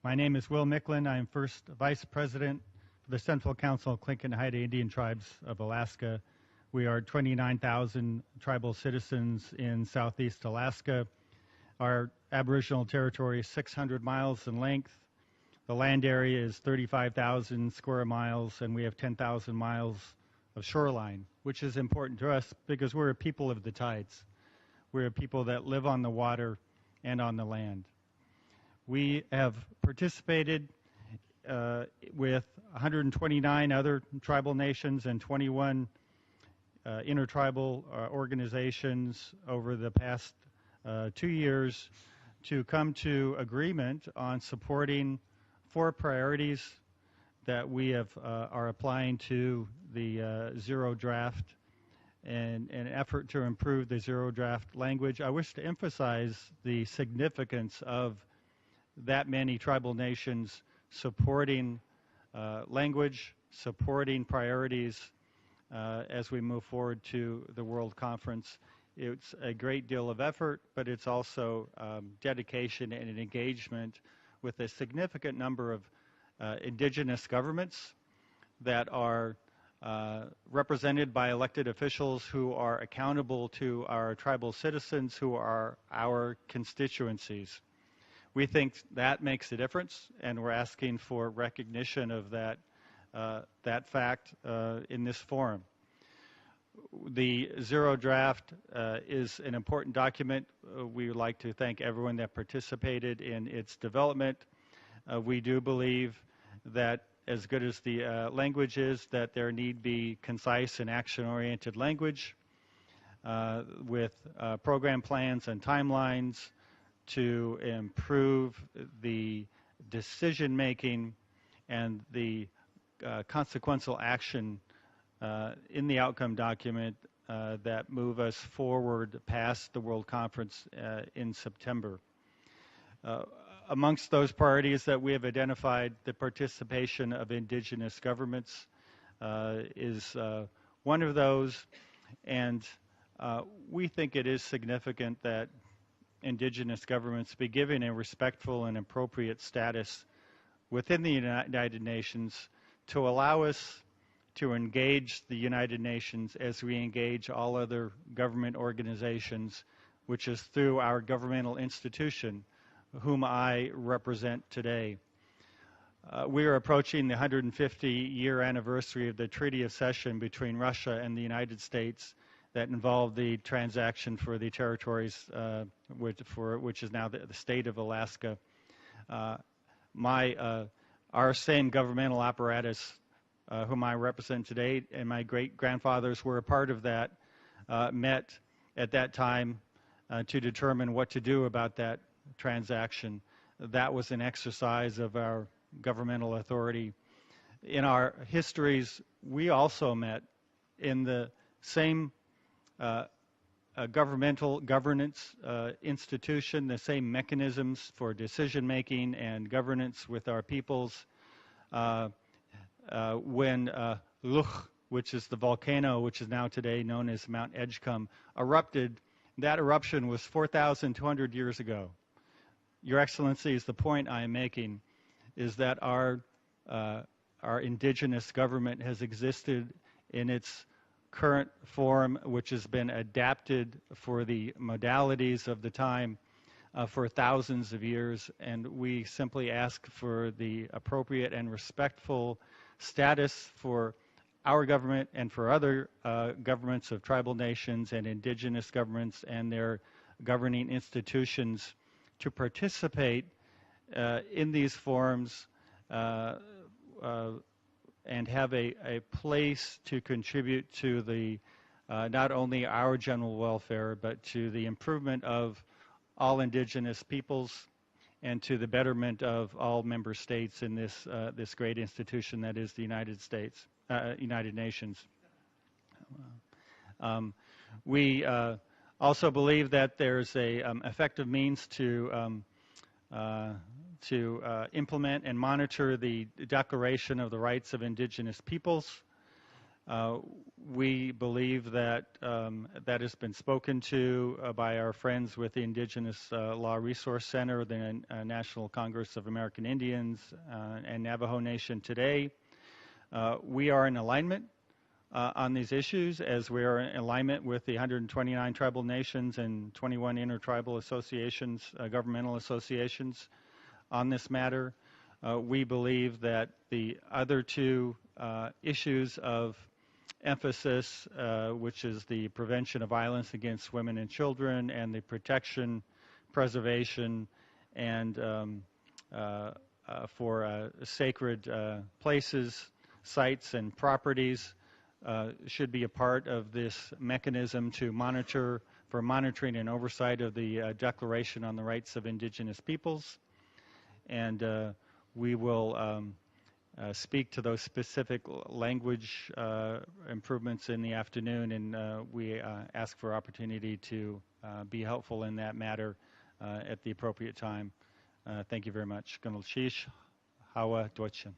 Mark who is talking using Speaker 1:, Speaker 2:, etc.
Speaker 1: My name is Will Micklin. I am first Vice President for the Central Council of Tlingit and Haida Indian Tribes of Alaska. We are 29,000 tribal citizens in southeast Alaska. Our Aboriginal territory is 600 miles in length. The land area is 35,000 square miles, and we have 10,000 miles of shoreline, which is important to us because we're a people of the tides. We're a people that live on the water and on the land. We have participated with 129 other tribal nations and 21 intertribal organizations over the past 2 years to come to agreement on supporting 4 priorities that we are applying to the zero draft and an effort to improve the zero draft language. I wish to emphasize the significance of that many tribal nations supporting language, supporting priorities as we move forward to the World Conference. It's a great deal of effort, but it's also dedication and an engagement with a significant number of indigenous governments that are represented by elected officials who are accountable to our tribal citizens who are our constituencies. We think that makes a difference, and we're asking for recognition of that fact in this forum. The Zero Draft is an important document. We would like to thank everyone that participated in its development. We do believe that as good as the language is, that there need be concise and action-oriented language with program plans and timelines to improve the decision-making and the consequential action in the outcome document that move us forward past the World Conference in September. Amongst those priorities that we have identified, the participation of indigenous governments is one of those, and we think it is significant that indigenous governments be given a respectful and appropriate status within the United Nations to allow us to engage the United Nations as we engage all other government organizations, which is through our governmental institution, whom I represent today. We are approaching the 150-year anniversary of the Treaty of Cession between Russia and the United States that involved the transaction for the territories, which is now the state of Alaska. Our same governmental apparatus, whom I represent today, and my great-grandfathers were a part of that, met at that time to determine what to do about that transaction. That was an exercise of our governmental authority. In our histories, we also met in the same governmental governance institution, the same mechanisms for decision-making and governance with our peoples. When Luch, which is the volcano, which is now today known as Mount Edgecumbe, erupted, that eruption was 4,200 years ago. Your Excellencies, the point I am making is that our indigenous government has existed in its current form, which has been adapted for the modalities of the time for thousands of years, and we simply ask for the appropriate and respectful status for our government and for other governments of tribal nations and indigenous governments and their governing institutions to participate in these forums and have a place to contribute to the not only our general welfare, but to the improvement of all indigenous peoples and to the betterment of all member states in this this great institution that is the United Nations. We also believe that there's a effective means to implement and monitor the Declaration of the Rights of Indigenous Peoples. We believe that that has been spoken to by our friends with the Indigenous Law Resource Center, the National Congress of American Indians, and Navajo Nation today. We are in alignment on these issues, as we are in alignment with the 129 tribal nations and 21 intertribal associations, governmental associations on this matter. We believe that the other two issues of emphasis, which is the prevention of violence against women and children and the protection, preservation, and for sacred places, sites, and properties should be a part of this mechanism to monitor, for monitoring and oversight of the Declaration on the Rights of Indigenous Peoples. And we will speak to those specific language improvements in the afternoon, and we ask for opportunity to be helpful in that matter at the appropriate time. Thank you very much. Gunalshish, Hawa Deutschen.